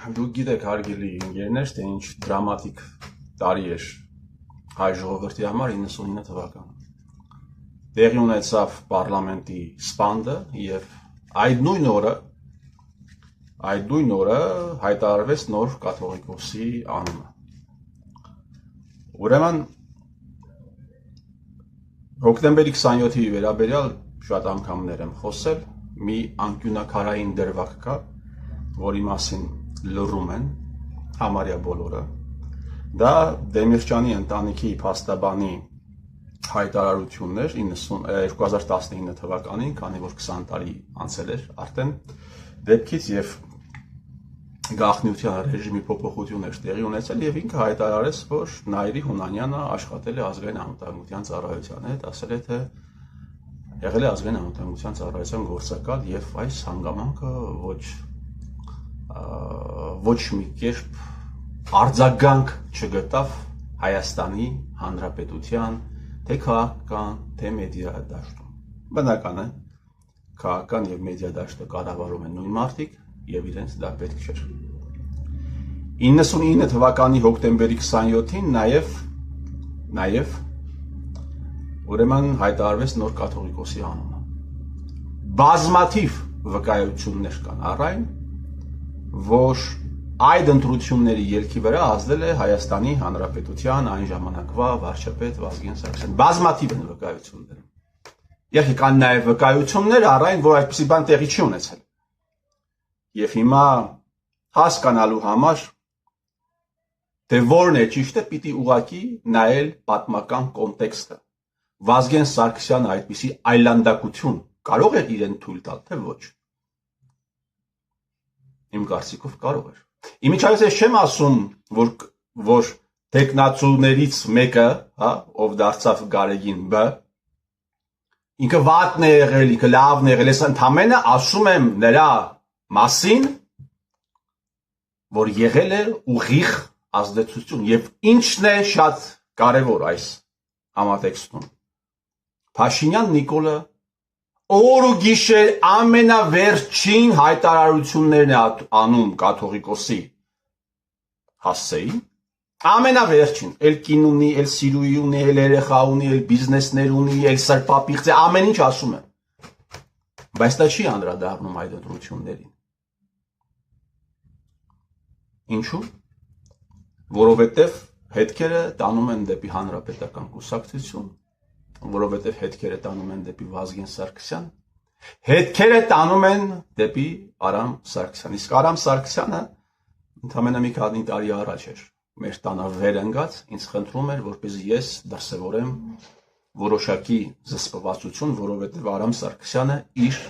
Դուք գիտեք, հարգելի ընկերներ, թե ինչ դրամատիկ տարի էր հայ ժողովրդի համար 99 թվականը։ Տեղի ունեցավ պարլամենտի սպանդը եւ այդ նույն օրը հայտարարվեց նոր կաթողիկոսի անունը։ Ուրեմն հոկտեմբերի 27-ի վերաբերյալ շատ անգամներ եմ խոսել, մի անկյունակարային դրվագ կա, որի մասին լռում են համարյա բոլորը։ Դա Դեմիրճյանի ընտանիքի փաստաբանի հայտարարությունն էր 2019 թվականին, քանի որ 20 տարի անցել էր արդեն դեպքից եւ գաղտնիության ռեժիմի փոփոխություն էր տեղի ունեցել եւ ինքը հայտարարեց, որ Նայիրի Հունանյանը աշխատել է ազգային անվտանգության ծառայության հետ, ասել է թե եղել է ազգային անվտանգության ծառայության գործակալ եւ այս հանգամանքը ոչ մի կերպ արձագանք չգտավ Հայաստանի Հանրապետության թե քաղաքական, թե մեդիա դաշտում։ Բնական է, քաղաքական եւ մեդիա դաշտը կառավարում են նույն մարդիկ եւ իրենց դա պետք չէր։ 99 թվականի հոկտեմբերի 27-ին նաեւ ուրեմն հայտարարվեց նոր կաթողիկոսի անունը։ Բազմաթիվ վկայություններ կան առայն, որ այդ ընտրությունների ելքի վրա ազդել է Հայաստանի Հանրապետության այն ժամանակվա վարչապետ Վազգեն Սարգսյանը։ Բազմաթիվ են վկայությունները։ Եվ կան նաև վկայություններ առայն, որ այդպիսի բան տեղի չի ունեցել։ Եվ հիմա հասկանալու համար, թե որն է ճիշտը, պիտի ուղղակի նայել պատմական կոնտեքստը։ Վազգեն Սարգսյանը այդպիսի այլանդակություն կարող է իրեն թույլ տալ, թե ոչ։ Իմ կարծիքով կարող էր։ Իմիջիայլոց ես չեմ ասում, որ տեխնացուներից մեկը, ով դարձավ Գարեգին Բ, ինքը վատն է եղել, ինքը լավն է եղել, ես ընդամենը ասում եմ նրա մասին, որ եղել է ուղիղ ազդեցություն եւ ինչն է շատ կարեւոր այս համատեքստում։ Փաշինյան Նիկոլը օր ու գիշեր ամենավերջին հայտարարություններն է անում կաթողիկոսի հասցեին, ամենավերջին, էլ կին ունի, էլ սիրուհի ունի, էլ երեխա ունի, էլ բիզնեսներ ունի, էլ սրպապիղծ է, ամեն ինչ ասում է, բայց դա չի անդրադառնում այդ ընտրություններին։ Ինչու՞։ Որովհետև հետքերը տանում են դեպի հանրապետական կուսակցություն, որովհետև հետքերը տանում են դեպի Վազգեն Սարգսյան, հետքերը տանում են դեպի Արամ Սարգսյան։ Իսկ Արամ Սարգսյանը ընդամենը մի քանի տարի առաջ էր մեր տանը վեր ընկած, ինձ խնդրում էր, որպեսզի ես դրսևորեմ որոշակի զսպվածություն, որովհետև Արամ Սարգսյանը իր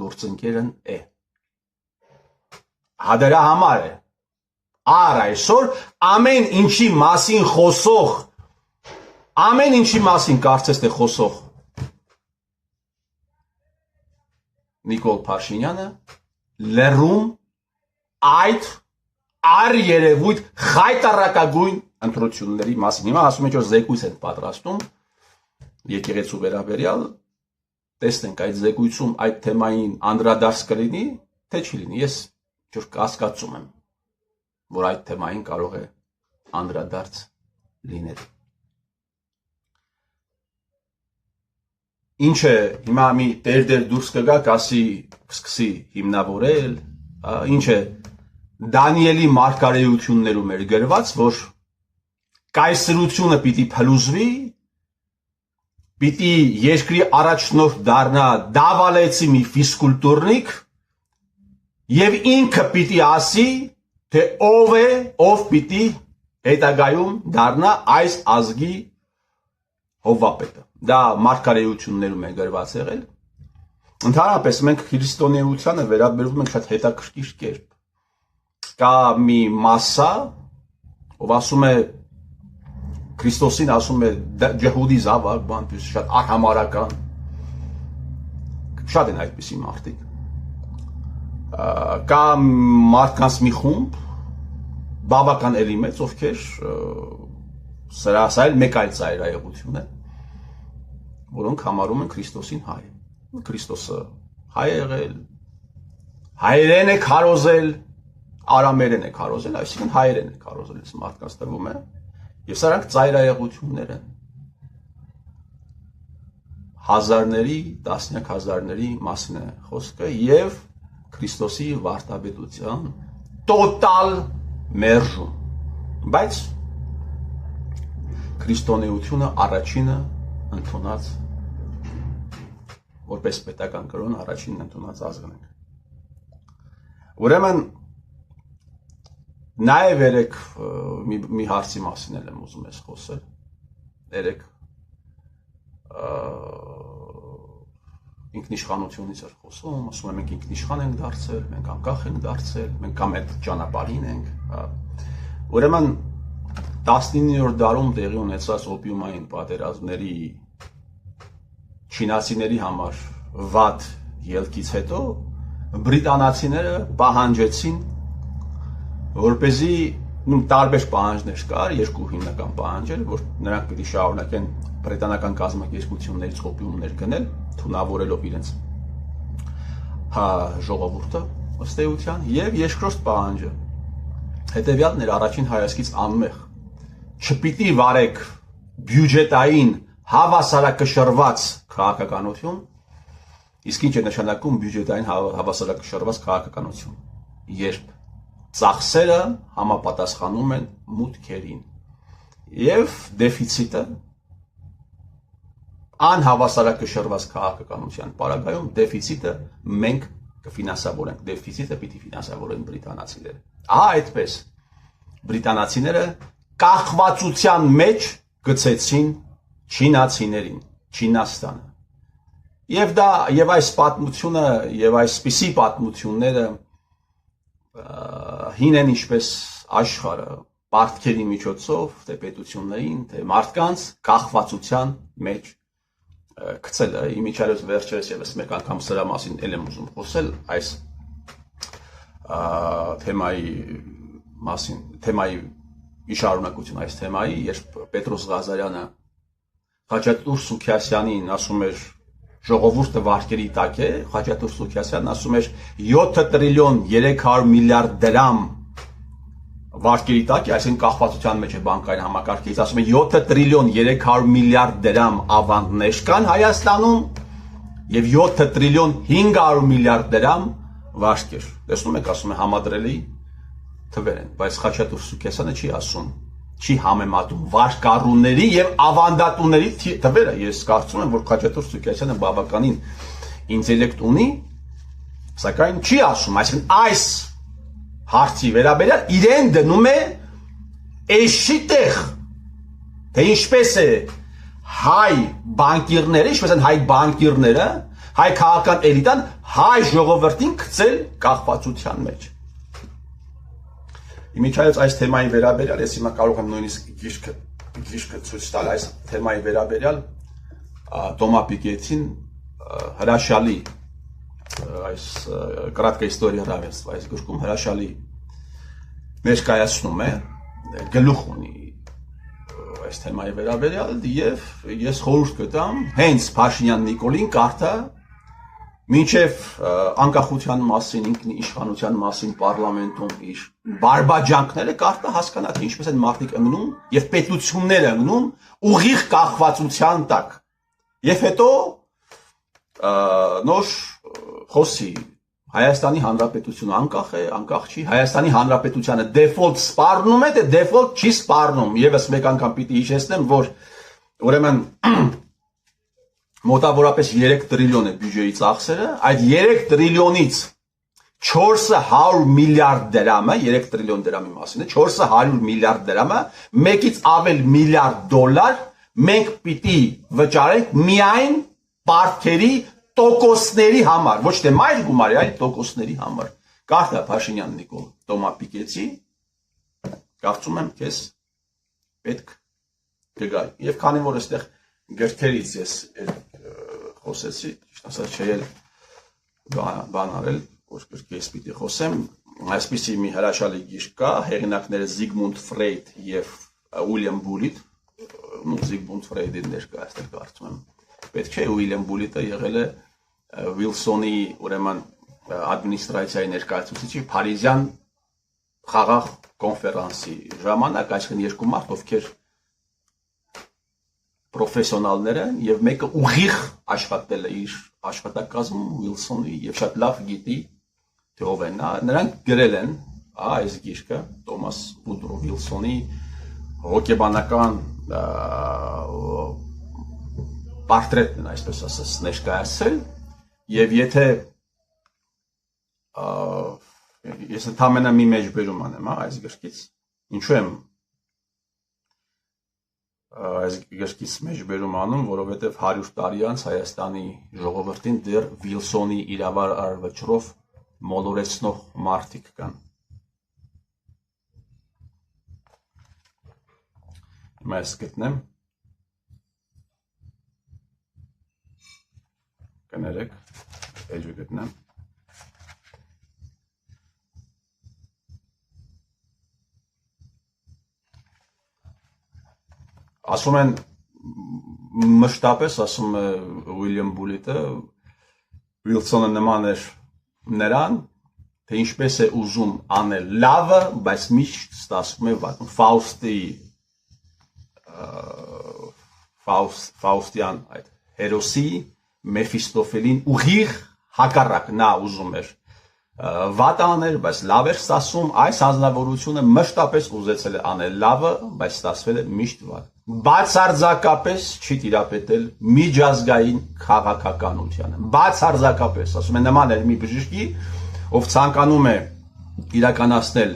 գործընկերն է։ Դրա համար է առ այսօր ամեն ինչի մասին խոսող, ամեն ինչի մասին կարծես թե խոսող Նիկոլ Փաշինյանը լռում այդ առերևույթ խայտառակագույն ընտրությունների մասին։ Հիմա ասում են, որ զեկույց են պատրաստում եկեղեցու վերաբերյալ, տեսնենք այդ զեկույցում այդ թեմային անդրադարձ կլինի, թե չի լինի։ Ես կասկածում եմ, որ այդ թեմային կարող է անդրադարձ լինել։ Ինչ է, հիմա մի տեր դուրս կգա, կսկսի հիմնավորել, ինչ է, Դանիելի մարգարեություններում էր գրված, որ կայսրությունը պիտի փլուզվի, պիտի երկրի առաջնորդ դառնա Դավալեցի մի ֆիզկուլտուրնիկ եւ ինքը պիտի ասի, թե ով պիտի հետագայում դառնա այս ազգի հովվապետը։ Դա մարգարեություններում է գրված եղել։ Ընդհանրապես մենք քրիստոնեությանը վերաբերվում ենք շատ հետաքրքիր կերպ։ Կա մի մասսա, ով ասում է Քրիստոսին ասում է ջհուդի զավակ, բան, շատ արհամարական։ Շատ են այդպիսի մարդիկ։ Կա մարդկանց մի խումբ, բավական էլի մեծ, ովքեր սա էլ մեկ այլ ծայրահեղություն է, որոնք համարում են Քրիստոսին հայ։ Քրիստոսը հայ է եղել, հայերեն է քարոզել, արամերեն է քարոզել, այսինքն հայերեն է քարոզել, այս մարդկանց թվում է, եւ սրանք ծայրահեղություններ են։ Հազարների, տասնյակ հազարների մասին է խոսքը եւ Քրիստոսի վարտաբետության տոտալ մերժում։ Բայց քրիստոնեությունը առաջինը ընդունած որպես պետական կրոն առաջինն ընդունած ազգն ենք։ Ուրեմն նաև երեք մի հարցի մասին եմ ուզում ես խոսել։ Երեք ինքնիշխանությունից էր խոսում, ասում եմ մենք ինքնիշխան ենք դարձել, մենք անկախ ենք դարձել, մենք կամ այդ ճանապարհին ենք։ Ուրեմն 19-րդ դարում տեղի ունեցած օպիումային պատերազմների չինացիների համար վատ ելքից հետո բրիտանացիները պահանջեցին, որպեսզի տարբեր պահանջներ կար, երկու հիմնական պահանջեր, որ նրանք պիտի շարունակեն բրիտանական կազմակերպություններից օպիումներ գնել, թունավորելով իրենց ժողովուրդը ըստ էության, եւ երկրորդ պահանջը հետեւյալն էր առաջին հայացքից անմեղ, չպիտի վարեք բյուջետային հավասարակշռված քաղաքականություն, իսկ ինչ է նշանակում բյուջետային հավասարակշռված քաղաքականություն, երբ ծախսերը համապատասխանում են մուտքերին եւ դեֆիցիտը անհավասարակշռված քաղաքականության պարագայում դեֆիցիտը մենք կֆինանսավորենք, դեֆիցիտը պիտի ֆինանսավորեն բրիտանացիները։ Ահա այդպես բրիտանացիները կախվածության մեջ գցեցին չինացիներին, Չինաստանը։ Եվ այս պատմությունը եւ այսպիսի պատմությունները հին են ինչպես աշխարհը պարտքերի միջոցով թե պետություններին, թե մարդկանց կախվածության մեջ գցելը։ Իմիջիայլոց վերջերս եւս մեկ անգամ սրա մասին եմ ուզում խոսել այս թեմայի շարունակություն այս թեմայի, երբ Պետրոս Ղազարյանը Խաչատուր Սուքիասյանին ասում էր ժողովուրդը վարկերի տակ է, Խաչատուր Սուքիասյանն ասում էր 7 տրիլիոն 300 միլիարդ դրամ վարկերի տակ է, այսինքն կախվածության մեջ է բանկային համակարգից, ասում է 7 տրիլիոն 300 միլիարդ դրամ ավանդներ կան Հայաստանում եւ 7 տրիլիոն 500 միլիարդ դրամ վարկեր։ Տեսնում եք, ասում է համադրելի թվեր են, բայց Խաչատուր Սուքիասյանը չի ասում, չի համեմատում վարկառուների եւ ավանդատուների թվերը։ Ես կարծում եմ, որ Խաչատուր Սուքիասյանը բավականին ինտելեկտ ունի, սակայն չի ասում, այսինքն այս հարցի վերաբերյալ իրեն դնում է էշի տեղ, թե ինչպես է հայ բանկիրները, ինչպես են հայ բանկիրները, հայ քաղաքական էլիտան հայ ժողովրդին գցել կախվածության մեջ։ Իմիջիայլոց այս թեմայի վերաբերյալ ես հիմա կարող եմ նույնիսկ գիրքը ցույց տալ այս թեմայի վերաբերյալ Տոմա Պիկետին հրաշալի այս կրատկա իստորիա ռավենства այս գրքում հրաշալի ներկայացնում է, գլուխ ունի այս թեմայի վերաբերյալ եւ ես խորհուրդ կտամ հենց Փաշինյան Նիկոլին կարդա մինչև անկախության մասին, ինքնիշխանության մասին պարլամենտում իր բարբաջանքները կարդա հասկանա թե ինչպես են մարդիկ ընկնում եւ պետությունները ընկնում ուղիղ կախվածության տակ եւ հետո նոր խոսի Հայաստանի Հանրապետությունը անկախ է, անկախ չի, Հայաստանի Հանրապետությանը դեֆոլտ սպառնում է, թե դեֆոլտ չի սպառնում։ Եվս մեկ անգամ պիտի հիշեցնեմ, որ ուրեմն մոտավորապես 3 տրիլիոն է բյուջեի ծախսերը, այդ 3 տրիլիոնից 400 միլիարդ դրամը, 3 տրիլիոն դրամի մասին է, 400 միլիարդ դրամը, մեկից ավել միլիարդ դոլար մենք պիտի վճարենք միայն պարտքերի տոկոսների համար, ոչ թե մայր գումարի, այլ տոկոսների համար։ Կարդա Փաշինյան Նիկոլ Տոմա Պիկետի, կարծում եմ քեզ պետք կգա։ Եվ քանի որ այստեղ գրքերից ես խոսեցի, ճիշտ ասած չէ բան արել, որ գրքերից պիտի խոսեմ, այսպիսի մի հրաշալի գիրք կա, հեղինակները Զիգմունդ Ֆրեյդ եւ Ուիլյամ Բուլիտ, Զիգմունդ Ֆրեյդին ներկա այստեղ կարծում եմ։ Պետք չէ Ուիլյամ Բուլիտը եղել է Վիլսոնի ուրեմն ադմինիստրացիայի ներկայացուցիչի Փարիզյան խաղաղ կոնֆերանսի ժամանակ, այսինքն երկու մարդ, ովքեր պրոֆեսիոնալներ են եւ մեկը ուղիղ աշխատել է իր աշխատակազմում Վիլսոնի եւ շատ լավ գիտի թե ով է նա, նրանք գրել են այս գիրքը Թոմաս Վուդրո Վիլսոնի հոգեբանական պորտրետն այսպես ասած ներկայացել եւ եթե ես ընդամենը մի մեջբերում անեմ այս գրքից ինչու եմ այս գրքից մեջբերում անում, որովհետև 100 տարի անց Հայաստանի ժողովրդին դեռ Վիլսոնի իրավար արվեջրով մոլորեցնող մարդիկ կան։ Հիմա ես գտնեմ։ Կներեք, էջը գտնեմ։ Ասում են մշտապես ասում է Ուիլյամ Բուլիտը Վիլսոնը նման էր նրան թե ինչպես է ուզում անել լավը, բայց միշտ ստացվում է վատ։ Ֆաուստյան այդ հերոսի Մեֆիստոֆելին ուղիղ հակառակ նա ուզում էր վատ անել, բայց լավ էր ստացվում, այս հանձնավորությունը մշտապես ուզեցել է անել լավը, բայց ստացվել է միշտ վատ։ Բացարձակապես չի տիրապետել միջազգային քաղաքականությանը։ Բացարձակապես, ասում են նման էր մի բժշկի, ով ցանկանում է իրականացնել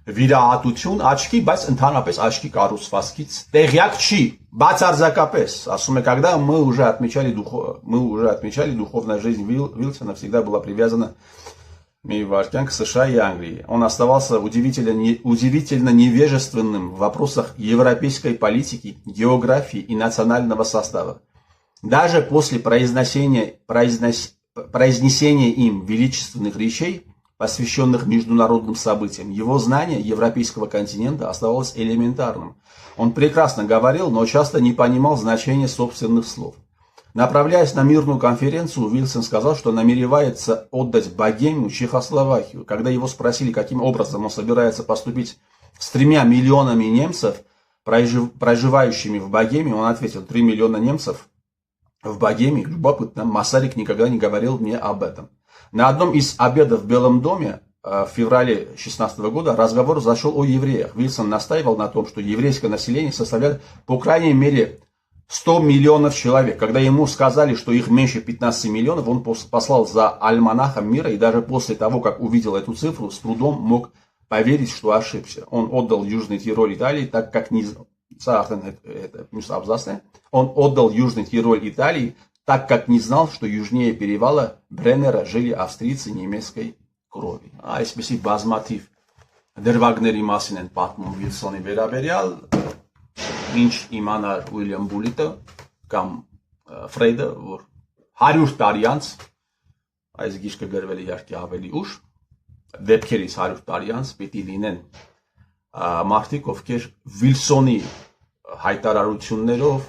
վիրահատություն աչքի, բայց ընդհանրապես աչքի կառուցվածքից տեղյակ չի, бацарзакапес, ասում է, когда мы уже отмечали духовная жизнь Вилсона всегда была привязана к США и Англии. Он оставался удивительно невежественным в вопросах европейской политики, географии и национального состава. Даже после произнесения им величественных речей, посвященных международным событиям, его знание европейского континента оставалось элементарным. Он прекрасно говорил, но часто не понимал значения собственных слов. Направляясь на мирную конференцию, Вилсон сказал, что намеревается отдать Богемию Чехословакию. Когда его спросили, каким образом он собирается поступить с 3 миллионами немцев, проживающими в Богемии, он ответил: 3 миллиона немцев в Богемии. Любопытно, Масарик никогда не говорил мне об этом. На одном из обедов в Белом доме в феврале 2016 года разговор зашел о евреях. Вилсон настаивал на том, что еврейское население составляет по крайней мере 100 миллионов человек. Когда ему сказали, что их меньше 15 миллионов, он послал за альманахом мира, и даже после того, как увидел эту цифру, с трудом мог поверить, что ошибся. Он отдал Южный Тироль Италии, так как не знал, что южнее перевала Бреннера жили австрийцы немецкой крови. Այսպեսի բազմաթիվ դրվագների մասին են պատմում Վիլսոնի վերաբերյալ, ինչ իմանար Ուիլյամ Բուլիտը կամ Ֆրեյդը, որ 100 տարի անց, այս գիրքը գրվել է իհարկե ավելի ուշ, դեպքերից 100 տարի անց պիտի լինեն մարդիկ, ովքեր Վիլսոնի հայտարարություններով,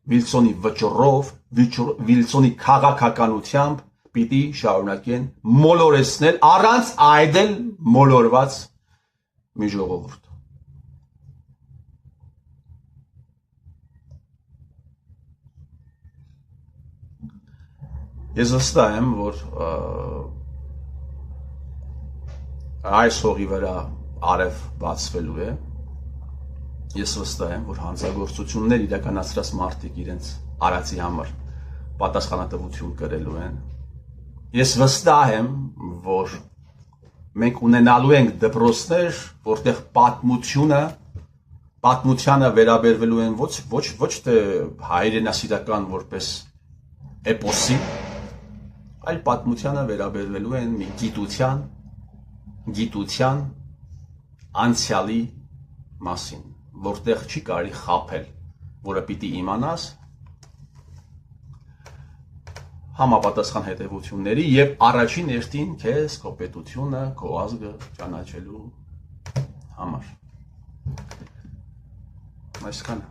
Վիլսոնի վճռով, Վիլսոնի քաղաքականությամբ պիտի շարունակեն մոլորեցնել առանց այդ էլ մոլորված մի ժողովուրդ։ Ես վստահ եմ, որ այս հողի վրա արև բացվելու է։ Ես վստահ եմ, որ հանցագործություններ իրականացրած մարդիկ իրենց արածի համար պատասխանատվություն կրելու են։ Ես վստահ եմ, որ մենք ունենալու ենք դպրոցներ, որտեղ պատմությանը վերաբերվելու են ոչ թե հայրենասիրական որպես էպոսի, այլ պատմությանը վերաբերվելու են մի գիտության անցյալի մասին, որտեղ չի կարելի խաբել, որը պիտի իմանաս համապատասխան հետևությունների եւ առաջին հերթին քեզ քո պետությունը, քո ազգը ճանաչելու համար։ Այսքանը